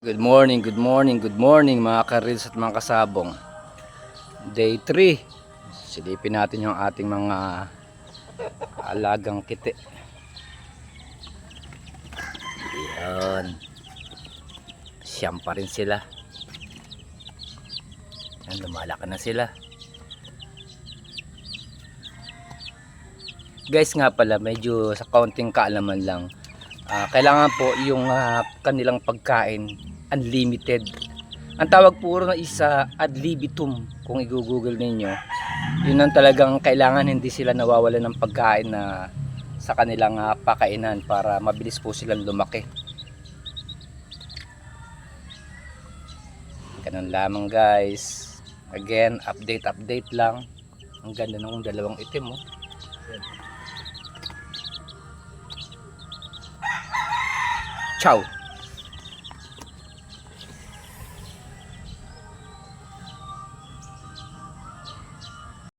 Good morning, good morning, good morning mga karils at mga kasabong. Day 3. Silipin natin yung ating mga alagang kiti. Yan. Siyam pa rin sila. Yan, lumalaki na sila. Guys nga pala, medyo sa kaunting kaalaman lang. Kailangan po yung kanilang pagkain unlimited. Ang tawag puro na isa ad libitum kung i-google ninyo. Yun ang talagang kailangan, hindi sila nawawalan ng pagkain na sa kanilang pakainan para mabilis po silang lumaki. Ganun lamang guys. Again, update lang. Ang ganda ng dalawang itim oh. Ciao.